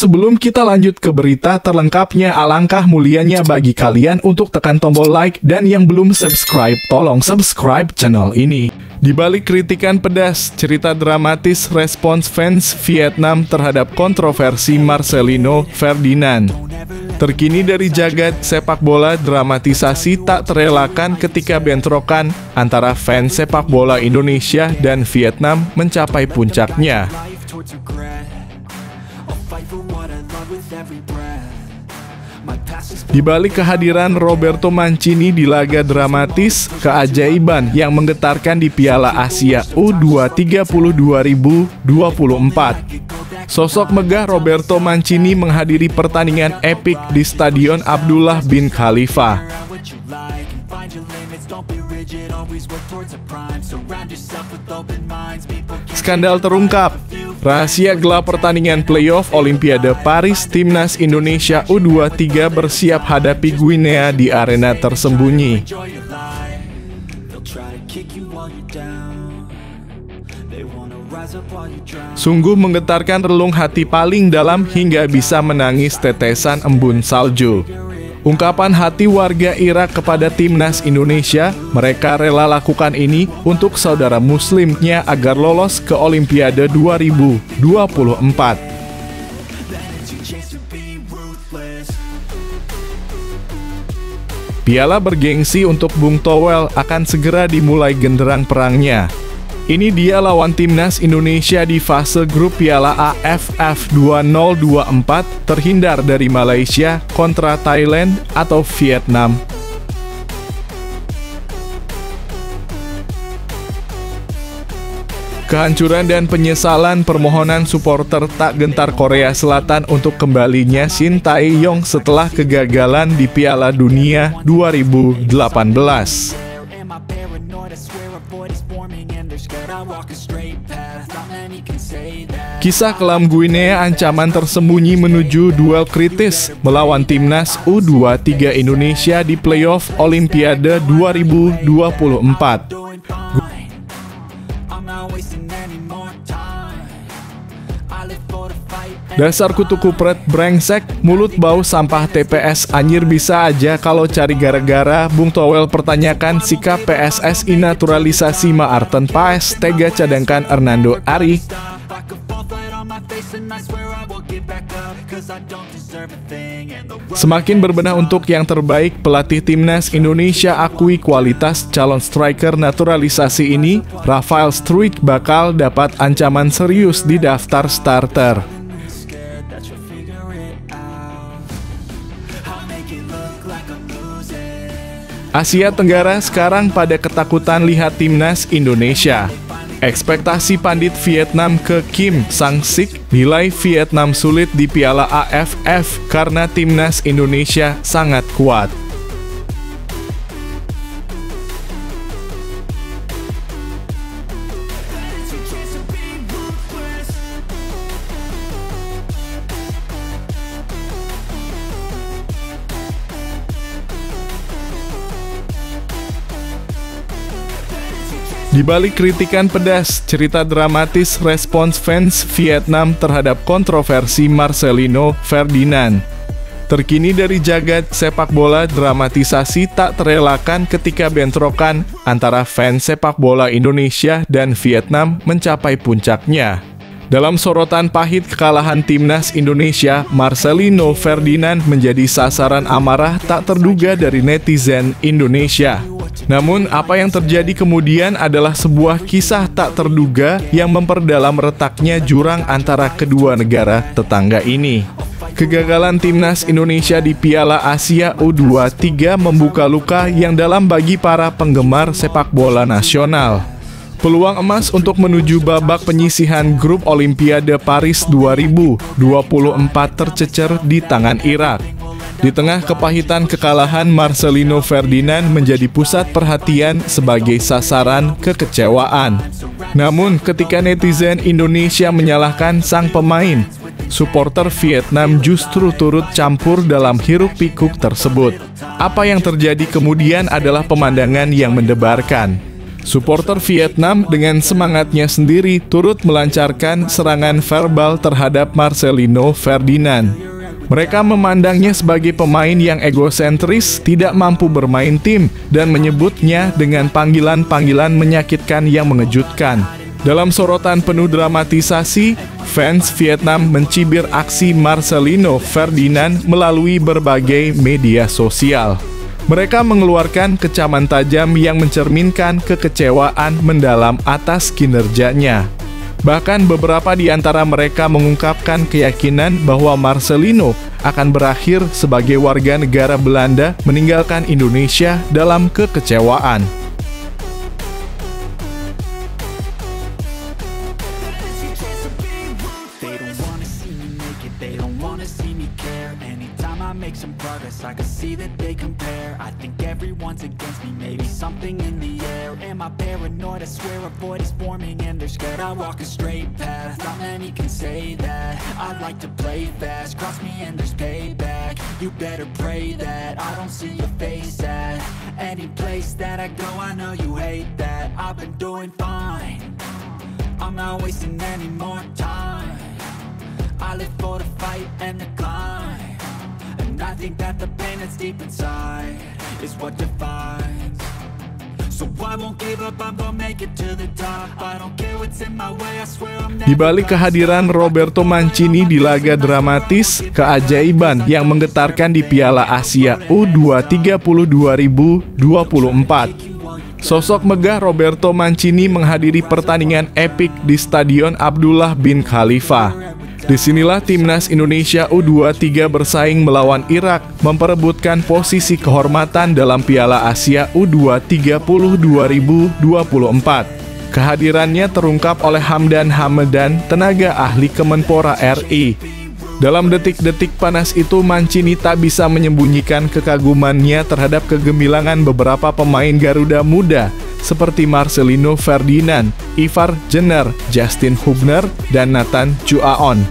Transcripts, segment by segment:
sebelum kita lanjut ke berita terlengkapnya, alangkah mulianya bagi kalian untuk tekan tombol like, dan yang belum subscribe, tolong subscribe channel ini. Di balik kritikan pedas, cerita dramatis respons fans Vietnam terhadap kontroversi Marcelino Ferdinand. Terkini dari jagat sepak bola, dramatisasi tak terelakkan ketika bentrokan antara fans sepak bola Indonesia dan Vietnam mencapai puncaknya. Di balik kehadiran Roberto Mancini di laga dramatis, keajaiban yang menggetarkan di Piala Asia U23 2024. Sosok megah Roberto Mancini menghadiri pertandingan epik di Stadion Abdullah bin Khalifa. Skandal terungkap. Rahasia gelap pertandingan playoff Olimpiade Paris, timnas Indonesia U23 bersiap hadapi Guinea di arena tersembunyi. Sungguh menggetarkan relung hati paling dalam hingga bisa menangis tetesan embun salju. Ungkapan hati warga Irak kepada timnas Indonesia, mereka rela lakukan ini untuk saudara muslimnya agar lolos ke Olimpiade 2024. Piala bergengsi untuk Bung Towel akan segera dimulai genderang perangnya. Ini dia lawan timnas Indonesia di fase grup Piala AFF 2024, terhindar dari Malaysia kontra Thailand atau Vietnam. Kehancuran dan penyesalan permohonan supporter tak gentar Korea Selatan untuk kembalinya Shin Tae-yong setelah kegagalan di Piala Dunia 2018. Kisah kelam Guinea ancaman tersembunyi menuju duel kritis melawan timnas U23 Indonesia di playoff Olimpiade 2024. Dasar kutu kupret brengsek, mulut bau sampah TPS anjir, bisa aja kalau cari gara-gara. Bung Towel pertanyakan sikap PSSI naturalisasi Maarten Paes, tega cadangkan Hernando Ari. Semakin berbenah untuk yang terbaik, pelatih timnas Indonesia akui kualitas calon striker naturalisasi ini. Rafael Struijk bakal dapat ancaman serius di daftar starter. Asia Tenggara sekarang pada ketakutan lihat timnas Indonesia. Ekspektasi pandit Vietnam ke Kim Sang-sik, nilai Vietnam sulit di Piala AFF karena timnas Indonesia sangat kuat. Di balik kritikan pedas, cerita dramatis respons fans Vietnam terhadap kontroversi Marcelino Ferdinand. Terkini dari jagat sepak bola, dramatisasi tak terelakkan ketika bentrokan antara fans sepak bola Indonesia dan Vietnam mencapai puncaknya. Dalam sorotan pahit kekalahan timnas Indonesia, Marcelino Ferdinand menjadi sasaran amarah tak terduga dari netizen Indonesia. Namun, apa yang terjadi kemudian adalah sebuah kisah tak terduga yang memperdalam retaknya jurang antara kedua negara tetangga ini. Kegagalan timnas Indonesia di Piala Asia U23 membuka luka yang dalam bagi para penggemar sepak bola nasional. Peluang emas untuk menuju babak penyisihan grup Olimpiade Paris 2024 tercecer di tangan Irak. Di tengah kepahitan kekalahan, Marcelino Ferdinand menjadi pusat perhatian sebagai sasaran kekecewaan. Namun, ketika netizen Indonesia menyalahkan sang pemain, supporter Vietnam justru turut campur dalam hiruk-pikuk tersebut. Apa yang terjadi kemudian adalah pemandangan yang mendebarkan. Supporter Vietnam dengan semangatnya sendiri turut melancarkan serangan verbal terhadap Marcelino Ferdinand. Mereka memandangnya sebagai pemain yang egosentris, tidak mampu bermain tim, dan menyebutnya dengan panggilan-panggilan menyakitkan yang mengejutkan. Dalam sorotan penuh dramatisasi, fans Vietnam mencibir aksi Marcelino Ferdinand melalui berbagai media sosial. Mereka mengeluarkan kecaman tajam yang mencerminkan kekecewaan mendalam atas kinerjanya. Bahkan beberapa di antara mereka mengungkapkan keyakinan bahwa Marcelino akan berakhir sebagai warga negara Belanda meninggalkan Indonesia dalam kekecewaan. Make some progress, I can see that they compare. I think everyone's against me, maybe something in the air. Am I paranoid? I swear a void is forming and they're scared. I walk a straight path, not many can say that. I like to play fast, cross me and there's payback. You better pray that I don't see your face at any place that I go. I know you hate that. I've been doing fine, I'm not wasting any more time. I live for the fight and the climb, and I think that the pain that's deep inside is what defines. So I won't give up, I'm gonna make it to the top. I don't care what's in my way, I swear I'm never. Di balik kehadiran Roberto Mancini di laga dramatis, keajaiban yang menggetarkan di Piala Asia U23 2024. Sosok megah Roberto Mancini menghadiri pertandingan epik di Stadion Abdullah bin Khalifa. Disinilah timnas Indonesia U23 bersaing melawan Irak, memperebutkan posisi kehormatan dalam Piala Asia U23 2024. Kehadirannya terungkap oleh Hamdan Hamadan, tenaga ahli Kemenpora RI. Dalam detik-detik panas itu, Mancini tak bisa menyembunyikan kekagumannya terhadap kegemilangan beberapa pemain Garuda muda seperti Marcelino Ferdinand, Ivar Jenner, Justin Hubner, dan Nathan Chuaon.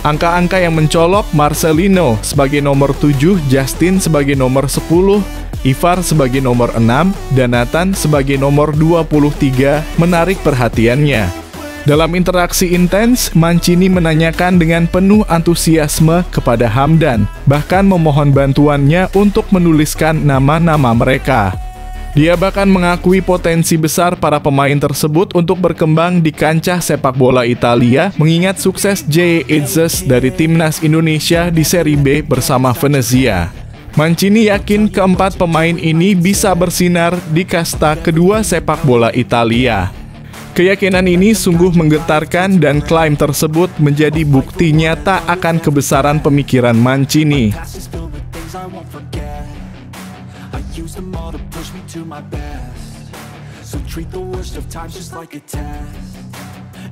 Angka-angka yang mencolok: Marcelino sebagai nomor 7, Justin sebagai nomor 10, Ivar sebagai nomor 6, dan Nathan sebagai nomor 23 menarik perhatiannya. Dalam interaksi intens, Mancini menanyakan dengan penuh antusiasme kepada Hamdan, bahkan memohon bantuannya untuk menuliskan nama-nama mereka. Dia bahkan mengakui potensi besar para pemain tersebut untuk berkembang di kancah sepak bola Italia, mengingat sukses J. Itzes dari timnas Indonesia di Serie B bersama Venezia. Mancini yakin keempat pemain ini bisa bersinar di kasta kedua sepak bola Italia. Keyakinan ini sungguh menggetarkan dan klaim tersebut menjadi bukti nyata akan kebesaran pemikiran Mancini. Use them all to push me to my best. So treat the worst of times just like a test.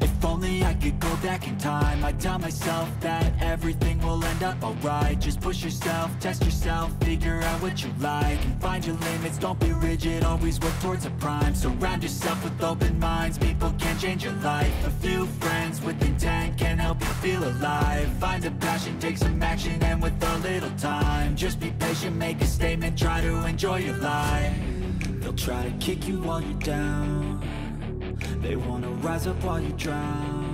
If only I could go back in time, I'd tell myself that everything will end up alright. Just push yourself, test yourself, figure out what you like, and find your limits, don't be rigid, always work towards a prime. Surround yourself with open minds, people can change your life. A few friends with intent can help you feel alive. Find a passion, take some action, and with a little time, just be patient, make a statement, try to enjoy your life. They'll try to kick you while you're down, they wanna rise up while you drown.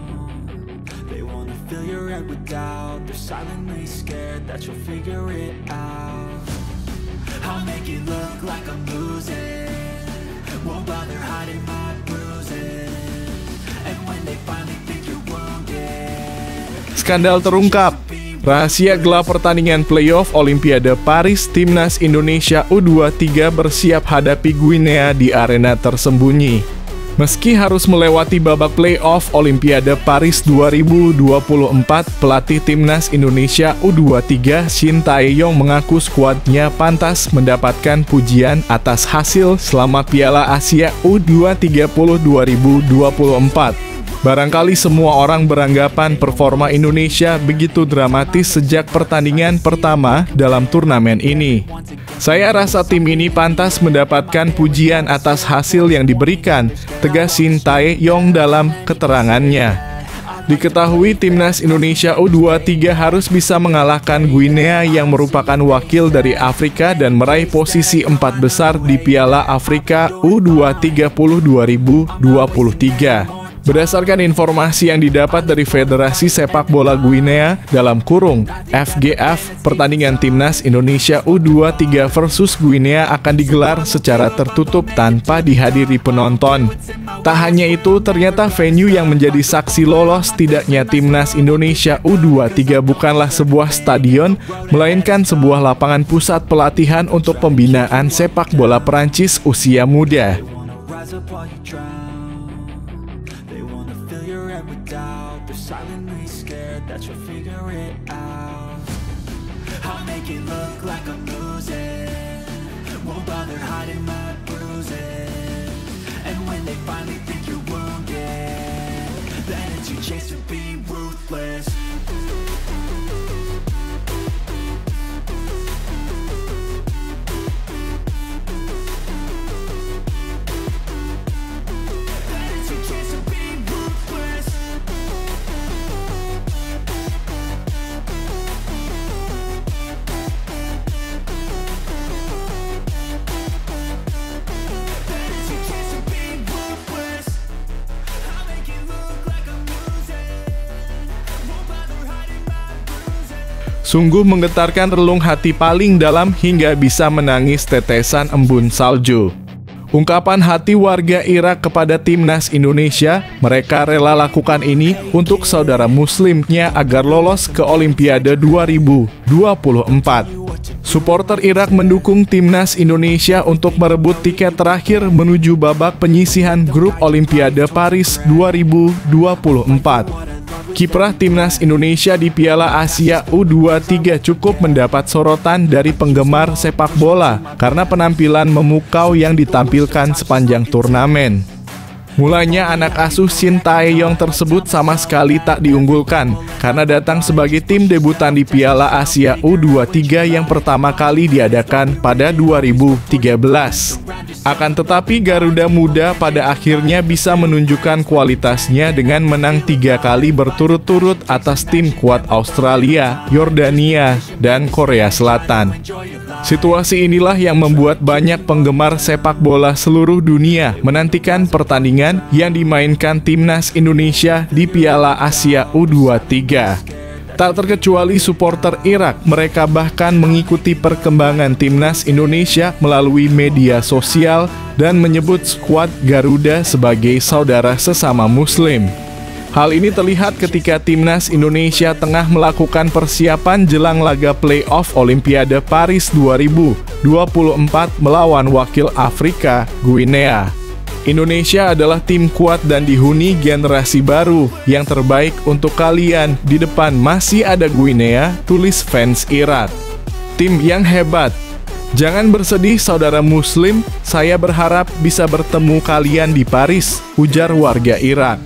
They wanna fill your head with doubt, they're silently scared that you'll figure it out. I'll make it look like I'm losing, won't bother hiding my bruises. And when they finally think you're wounded, Skandal terungkap. Rahasia gelap pertandingan playoff Olimpiade Paris, timnas Indonesia U23 bersiap hadapi Guinea di arena tersembunyi. Meski harus melewati babak playoff Olimpiade Paris 2024, pelatih timnas Indonesia U23 Shin Tae-yong mengaku skuadnya pantas mendapatkan pujian atas hasil selama Piala Asia U23 2024. Barangkali semua orang beranggapan performa Indonesia begitu dramatis sejak pertandingan pertama dalam turnamen ini. Saya rasa tim ini pantas mendapatkan pujian atas hasil yang diberikan, tegas Shin Tae-yong dalam keterangannya. Diketahui timnas Indonesia U23 harus bisa mengalahkan Guinea yang merupakan wakil dari Afrika dan meraih posisi 4 besar di Piala Afrika U23 2023. Berdasarkan informasi yang didapat dari Federasi Sepak Bola Guinea (FGF), pertandingan timnas Indonesia U23 versus Guinea akan digelar secara tertutup tanpa dihadiri penonton. Tak hanya itu, ternyata venue yang menjadi saksi lolos tidaknya timnas Indonesia U23 bukanlah sebuah stadion, melainkan sebuah lapangan pusat pelatihan untuk pembinaan sepak bola Perancis usia muda. They're silently scared that you'll figure it out. I'll make it look like I'm losing, won't bother hiding my bruises. And when they finally think you're wounded, then it's your chance to be ruthless. Sungguh menggetarkan relung hati paling dalam hingga bisa menangis tetesan embun salju. Ungkapan hati warga Irak kepada timnas Indonesia, mereka rela lakukan ini untuk saudara muslimnya agar lolos ke Olimpiade 2024. Supporter Irak mendukung timnas Indonesia untuk merebut tiket terakhir menuju babak penyisihan grup Olimpiade Paris 2024. Kiprah timnas Indonesia di Piala Asia U23 cukup mendapat sorotan dari penggemar sepak bola karena penampilan memukau yang ditampilkan sepanjang turnamen. Mulanya anak asuh Shin Tae-yong tersebut sama sekali tak diunggulkan karena datang sebagai tim debutan di Piala Asia U23 yang pertama kali diadakan pada 2013. Akan tetapi Garuda Muda pada akhirnya bisa menunjukkan kualitasnya dengan menang 3 kali berturut-turut atas tim kuat Australia, Yordania, dan Korea Selatan. Situasi inilah yang membuat banyak penggemar sepak bola seluruh dunia menantikan pertandingan yang dimainkan timnas Indonesia di Piala Asia U23. Tak terkecuali supporter Irak, mereka bahkan mengikuti perkembangan timnas Indonesia melalui media sosial dan menyebut skuad Garuda sebagai saudara sesama Muslim. Hal ini terlihat ketika timnas Indonesia tengah melakukan persiapan jelang laga play-off Olimpiade Paris 2024 melawan wakil Afrika, Guinea. Indonesia adalah tim kuat dan dihuni generasi baru yang terbaik untuk kalian. Di depan masih ada Guinea, tulis fans Irak. Tim yang hebat. Jangan bersedih saudara Muslim, saya berharap bisa bertemu kalian di Paris, ujar warga Irak.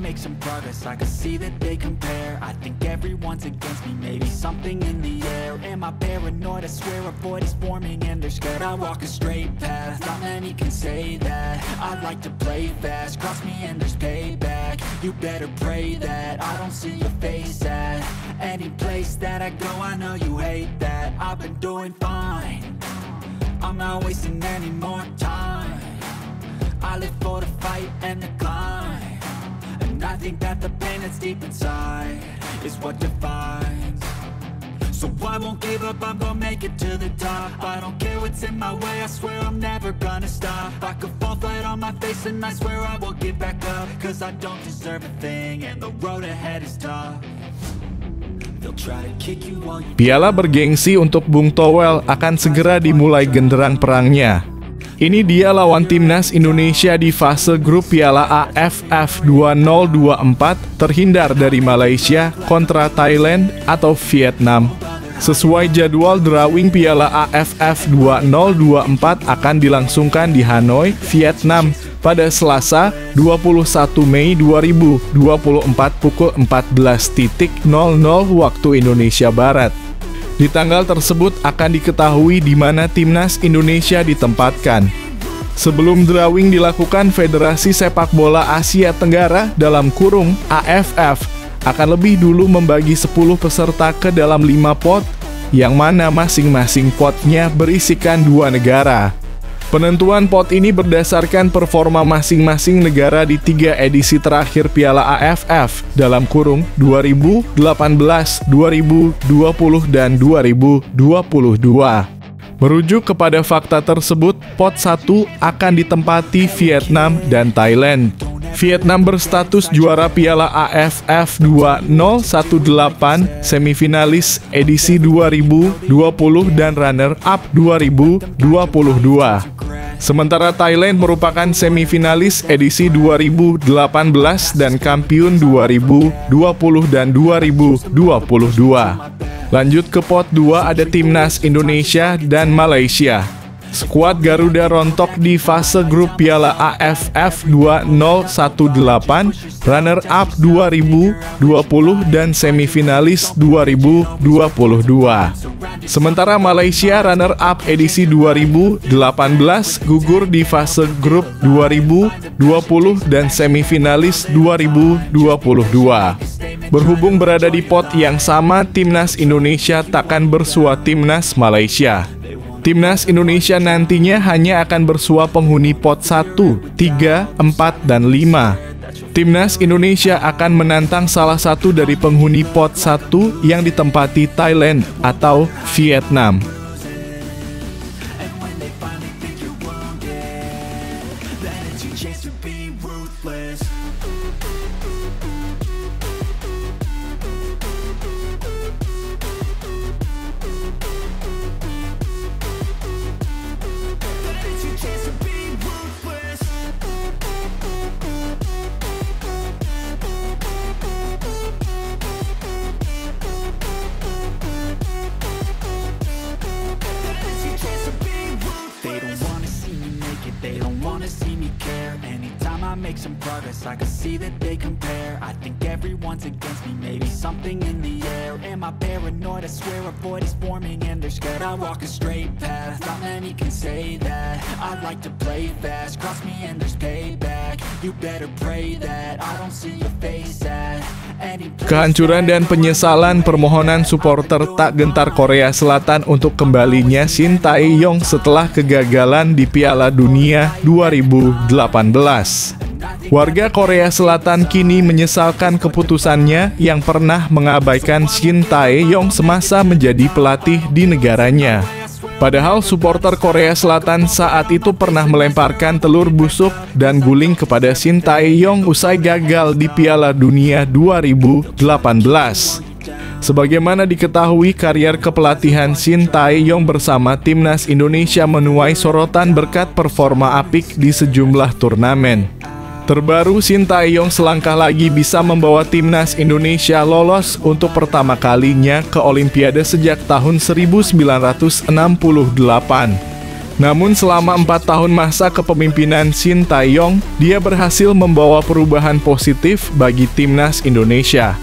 Make some progress, I can see that they compare. I think everyone's against me, maybe something in the air. Am I paranoid? I swear a void is forming and they're scared. I walk a straight path, not many can say that. I like to play fast, cross me and there's payback. You better pray that I don't see your face at any place that I go. I know you hate that. I've been doing fine, I'm not wasting any more time. I live for the fight and the climb, and I think that the pain that's deep inside is what defines. So I won't give up, I'm gonna make it to the top. I don't care what's in my way, I swear I'm never gonna stop. I could fall flat on my face and I swear I will get back up, cause I don't deserve a thing and the road ahead is tough. They'll try to kick you while you... Piala bergengsi untuk Bung Towel akan segera dimulai genderang perangnya. Ini dia lawan timnas Indonesia di fase grup Piala AFF 2024, terhindar dari Malaysia kontra Thailand atau Vietnam. Sesuai jadwal, drawing Piala AFF 2024 akan dilangsungkan di Hanoi, Vietnam pada Selasa 21 Mei 2024 pukul 14.00 waktu Indonesia Barat. Di tanggal tersebut akan diketahui di mana timnas Indonesia ditempatkan. Sebelum drawing dilakukan, Federasi Sepak Bola Asia Tenggara dalam kurung AFF akan lebih dulu membagi 10 peserta ke dalam 5 pot, yang mana masing-masing potnya berisikan 2 negara. Penentuan pot ini berdasarkan performa masing-masing negara di 3 edisi terakhir Piala AFF dalam kurung 2018, 2020, dan 2022. Merujuk kepada fakta tersebut, pot 1 akan ditempati Vietnam dan Thailand. Vietnam berstatus juara Piala AFF 2018, semifinalis edisi 2020 dan runner-up 2022. Sementara Thailand merupakan semifinalis edisi 2018 dan kampiun 2020 dan 2022. Lanjut ke pot 2 ada Timnas Indonesia dan Malaysia. Skuad Garuda rontok di fase grup Piala AFF 2018, runner-up 2020 dan semifinalis 2022. Sementara Malaysia runner-up edisi 2018 gugur di fase grup 2020 dan semifinalis 2022. Berhubung berada di pot yang sama, Timnas Indonesia takkan bersua Timnas Malaysia. Timnas Indonesia nantinya hanya akan bersua penghuni pot 1, 3, 4, dan 5. Timnas Indonesia akan menantang salah satu dari penghuni pot 1 yang ditempati Thailand atau Vietnam. They don't wanna see me care. Anytime I make some progress, I can see that they compare. I think everyone's against me, maybe something in the air. Am I paranoid? I swear a void is forming and they're scared. I walk a straight path, not many can say that. I like to play fast, cross me and there's payback. You better pray that I don't see your face at any place. Kehancuran dan penyesalan permohonan supporter tak gentar Korea Selatan untuk kembalinya Shin Tae-yong setelah kegagalan di Piala Dunia 2018. Warga Korea Selatan kini menyesalkan keputusannya yang pernah mengabaikan Shin Tae-yong semasa menjadi pelatih di negaranya. Padahal supporter Korea Selatan saat itu pernah melemparkan telur busuk dan guling kepada Shin Tae-yong usai gagal di Piala Dunia 2018. Sebagaimana diketahui, karier kepelatihan Shin Tae-yong bersama Timnas Indonesia menuai sorotan berkat performa apik di sejumlah turnamen. Terbaru, Shin Tae-yong selangkah lagi bisa membawa Timnas Indonesia lolos untuk pertama kalinya ke Olimpiade sejak tahun 1968. Namun selama 4 tahun masa kepemimpinan Shin Tae-yong, dia berhasil membawa perubahan positif bagi Timnas Indonesia.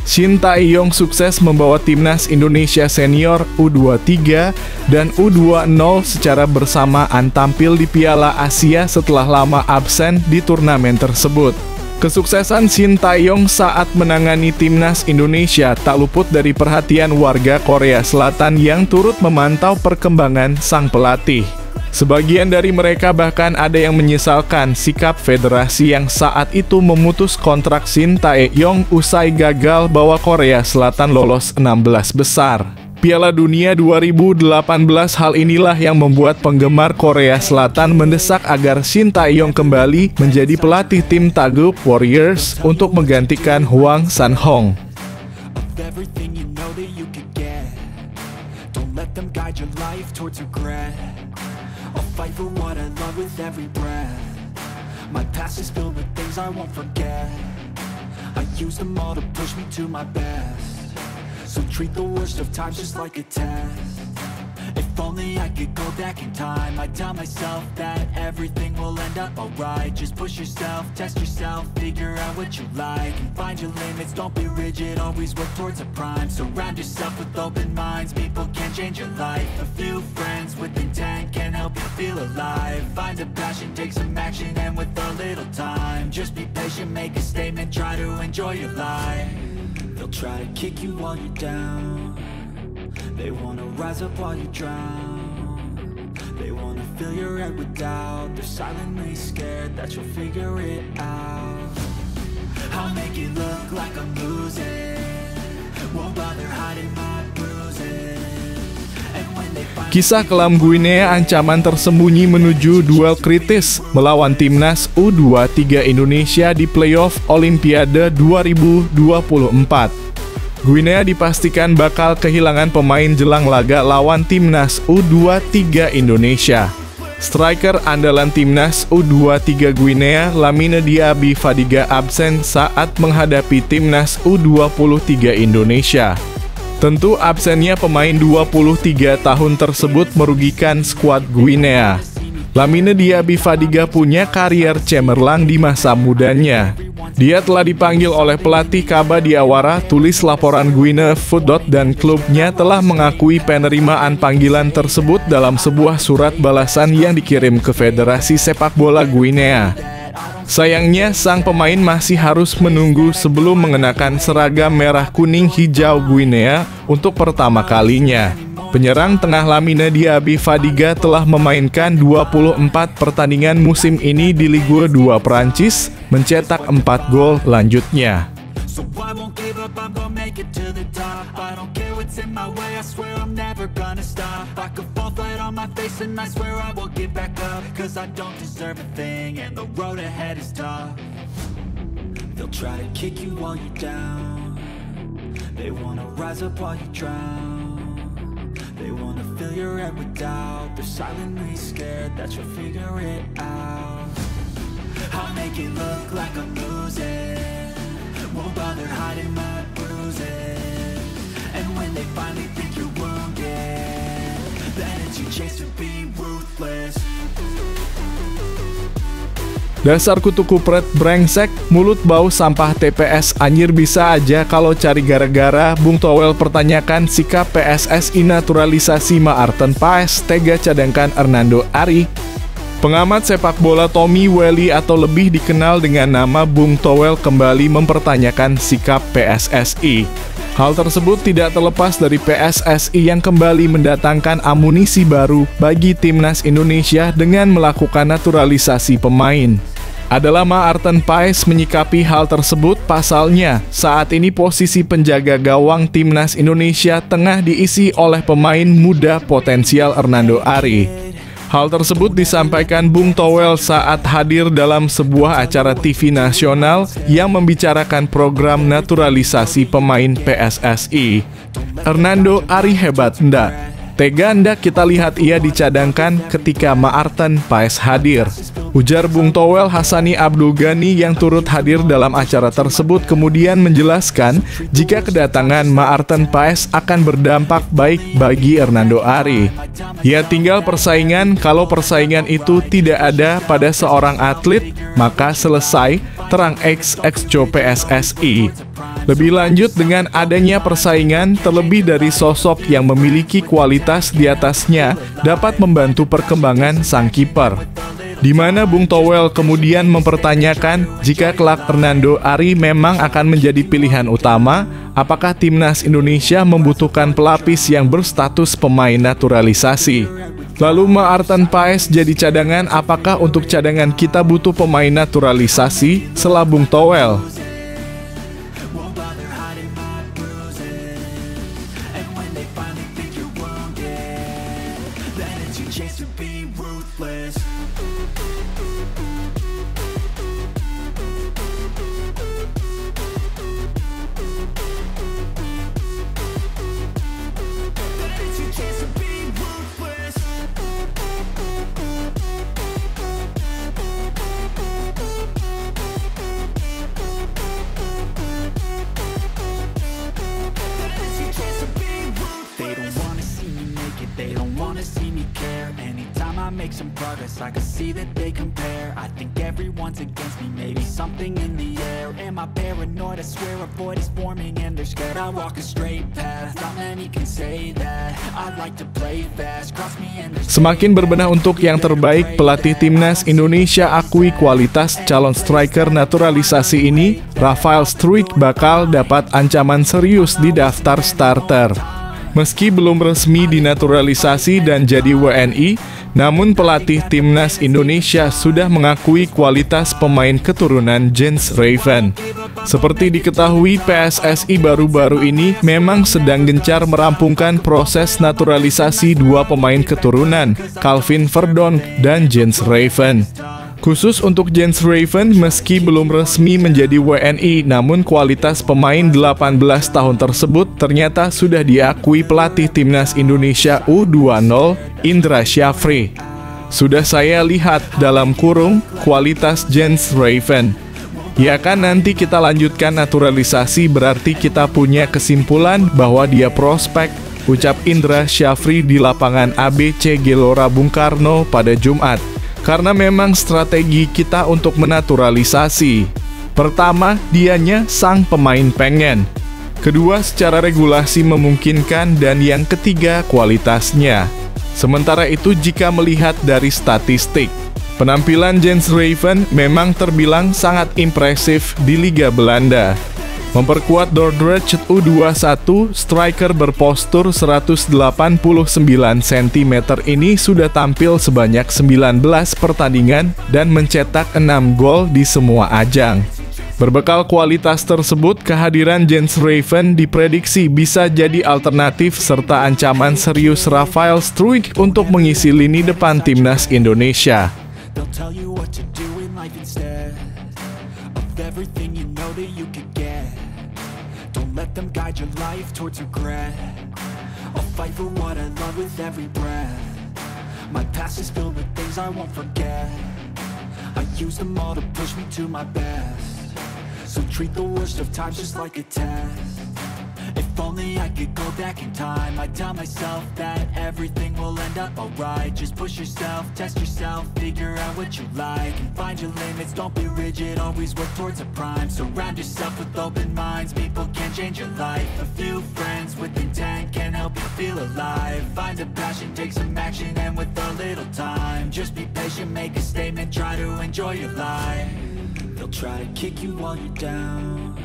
Shin Tae-yong sukses membawa Timnas Indonesia Senior U23 dan U20 secara bersamaan tampil di Piala Asia setelah lama absen di turnamen tersebut. Kesuksesan Shin Tae-yong saat menangani Timnas Indonesia tak luput dari perhatian warga Korea Selatan yang turut memantau perkembangan sang pelatih. Sebagian dari mereka bahkan ada yang menyesalkan sikap federasi yang saat itu memutus kontrak Shin Tae-yong usai gagal bawa Korea Selatan lolos 16 besar. Piala Dunia 2018 hal inilah yang membuat penggemar Korea Selatan mendesak agar Shin Tae-yong kembali menjadi pelatih tim Tagup Warriors untuk menggantikan Hwang San-hong. I'll fight for what I love with every breath. My past is filled with things I won't forget. I use them all to push me to my best. So treat the worst of times just like a test. If only I could go back in time, I'd tell myself that everything will end up alright. Just push yourself, test yourself, figure out what you like, and find your limits, don't be rigid, always work towards a prime. Surround yourself with open minds, people can change your life. A few friends with intent can help you feel alive. Find a passion, take some action, and with a little time, just be patient, make a statement, try to enjoy your life. They'll try to kick you while you're down, they wanna rise up while you drown. They wanna fill your head with doubt, they're silently scared that you'll figure it out. I'll make it look like I'm losing, won't bother hiding my bruises. And when they find Kisah kelam Guinea ancaman tersembunyi menuju duel kritis melawan timnas U23 Indonesia di playoff Olimpiade 2024. Guinea dipastikan bakal kehilangan pemain jelang laga lawan timnas U23 Indonesia. Striker andalan timnas U23 Guinea, Lamine Diaby Fadiga absen saat menghadapi timnas U23 Indonesia. Tentu absennya pemain 23 tahun tersebut merugikan skuad Guinea. Lamine Diaby Fadiga punya karier cemerlang di masa mudanya. Dia telah dipanggil oleh pelatih Kaba Diawara, tulis laporan Guinea Foot, dan klubnya telah mengakui penerimaan panggilan tersebut dalam sebuah surat balasan yang dikirim ke Federasi Sepak Bola Guinea. Sayangnya, sang pemain masih harus menunggu sebelum mengenakan seragam merah kuning hijau Guinea untuk pertama kalinya. Penyerang tengah Lamine Diaby Fadiga telah memainkan 24 pertandingan musim ini di Ligue 2 Prancis, mencetak 4 gol lanjutnya. So I won't give up, I'm gonna make it to the top. I don't care what's in my way, I swear I'm never gonna stop. I could fall flat on my face and I swear I will get back up, cause I don't deserve a thing and the road ahead is tough. They'll try to kick you while you're down, they wanna rise up while you drown. They wanna fill your head with doubt, they're silently scared that you'll figure it out. I'll make it look like I'm losing, won't bother hiding my bruises. And when they finally think you're wounded, then it's your chance to be ruthless. Dasar kutu kupret brengsek, mulut bau sampah TPS anjir bisa aja kalau cari gara-gara. Bung Towel pertanyakan sikap PSSI naturalisasi Maarten Paes, tega cadangkan Hernando Ari. Pengamat sepak bola Tommy Welly atau lebih dikenal dengan nama Bung Towel kembali mempertanyakan sikap PSSI. Hal tersebut tidak terlepas dari PSSI yang kembali mendatangkan amunisi baru bagi timnas Indonesia dengan melakukan naturalisasi pemain. Adalah Maarten Paes menyikapi hal tersebut, pasalnya saat ini posisi penjaga gawang timnas Indonesia tengah diisi oleh pemain muda potensial Hernando Ari. Hal tersebut disampaikan Bung Towel saat hadir dalam sebuah acara TV nasional yang membicarakan program naturalisasi pemain PSSI. Hernando Ari hebat ndak? Tega ndak kita lihat ia dicadangkan ketika Maarten Paes hadir? Ujar Bung Towel. Hassani Abdul Ghani yang turut hadir dalam acara tersebut kemudian menjelaskan jika kedatangan Maarten Paes akan berdampak baik bagi Hernando Ari. Ya tinggal persaingan, kalau persaingan itu tidak ada pada seorang atlet, maka selesai, terang ex-co PSSI. Lebih lanjut, dengan adanya persaingan, terlebih dari sosok yang memiliki kualitas di atasnya dapat membantu perkembangan sang kiper. Di mana Bung Towel kemudian mempertanyakan jika kelak Hernando Ari memang akan menjadi pilihan utama, apakah timnas Indonesia membutuhkan pelapis yang berstatus pemain naturalisasi. Lalu Maarten Paes jadi cadangan, apakah untuk cadangan kita butuh pemain naturalisasi? Sela Bung Towel. make some progress. I can see that they compare. I think everyone's against me, maybe something in the air. Am I paranoid? I swear a void is forming and they're scared. I walk a straight path, not many can say that. I like to play fast, cross me and Semakin berbenah untuk yang terbaik, pelatih timnas Indonesia akui kualitas calon striker naturalisasi ini. Rafael Struijk bakal dapat ancaman serius di daftar starter. Meski belum resmi dinaturalisasi dan jadi WNI, namun pelatih timnas Indonesia sudah mengakui kualitas pemain keturunan Jens Raven. Seperti diketahui, PSSI baru-baru ini memang sedang gencar merampungkan proses naturalisasi dua pemain keturunan, Calvin Verdonk dan Jens Raven. Khusus untuk Jens Raven, meski belum resmi menjadi WNI, namun kualitas pemain 18 tahun tersebut ternyata sudah diakui pelatih timnas Indonesia U20, Indra Syafri. Sudah saya lihat dalam kurung kualitas Jens Raven. Ya kan, nanti kita lanjutkan naturalisasi, berarti kita punya kesimpulan bahwa dia prospek, ucap Indra Syafri di lapangan ABC Gelora Bung Karno pada Jumat. Karena memang strategi kita untuk menaturalisasi. Pertama, dianya sang pemain pengen. Kedua, secara regulasi memungkinkan. Dan yang ketiga, kualitasnya. Sementara itu, jika melihat dari statistik, penampilan Jens Raven memang terbilang sangat impresif di Liga Belanda. Memperkuat Dordrecht U21, striker berpostur 189 cm ini sudah tampil sebanyak 19 pertandingan dan mencetak 6 gol di semua ajang. Berbekal kualitas tersebut, kehadiran Jens Raven diprediksi bisa jadi alternatif serta ancaman serius Rafael Struijk untuk mengisi lini depan timnas Indonesia. Don't let them guide your life towards regret. I'll fight for what I love with every breath. My past is filled with things I won't forget. I use them all to push me to my best. So treat the worst of times just like a test. If only I could go back in time, I'd tell myself that everything will end up alright. Just push yourself, test yourself, figure out what you like, and find your limits, don't be rigid, always work towards a prime. Surround yourself with open minds, people can change your life. A few friends with intent can help you feel alive. Find a passion, take some action, and with a little time, just be patient, make a statement, try to enjoy your life. They'll try to kick you while you're down.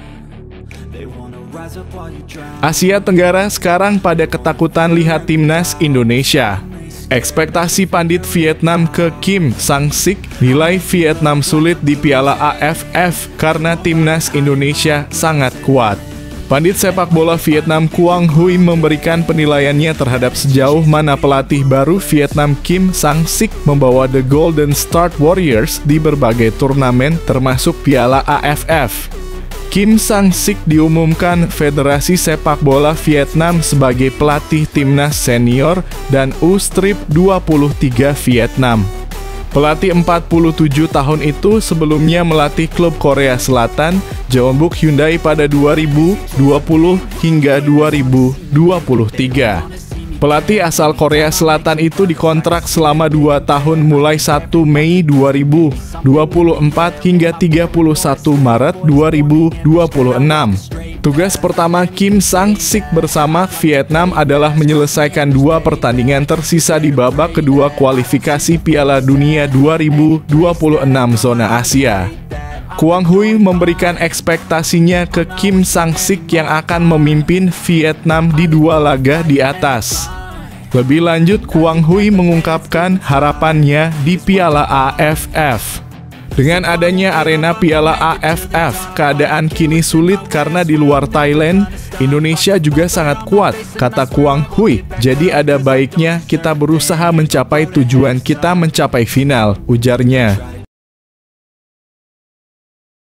Asia Tenggara sekarang pada ketakutan lihat timnas Indonesia. Ekspektasi pandit Vietnam ke Kim Sang-sik, nilai Vietnam sulit di Piala AFF karena timnas Indonesia sangat kuat. Pandit sepak bola Vietnam Quang Huy memberikan penilaiannya terhadap sejauh mana pelatih baru Vietnam Kim Sang-sik membawa The Golden Star Warriors di berbagai turnamen termasuk Piala AFF. Kim Sang-sik diumumkan Federasi Sepak Bola Vietnam sebagai pelatih timnas senior dan U-23 Vietnam. Pelatih 47 tahun itu sebelumnya melatih klub Korea Selatan, Jeonbuk Hyundai pada 2020 hingga 2023. Pelatih asal Korea Selatan itu dikontrak selama 2 tahun mulai 1 Mei 2024 hingga 31 Maret 2026. Tugas pertama Kim Sang-sik bersama Vietnam adalah menyelesaikan 2 pertandingan tersisa di babak kedua kualifikasi Piala Dunia 2026 zona Asia. Quang Huy memberikan ekspektasinya ke Kim Sang-sik yang akan memimpin Vietnam di 2 laga di atas. Lebih lanjut, Quang Huy mengungkapkan harapannya di Piala AFF. Dengan adanya arena Piala AFF, keadaan kini sulit karena di luar Thailand, Indonesia juga sangat kuat, kata Quang Huy. Jadi ada baiknya kita berusaha mencapai tujuan kita mencapai final, ujarnya.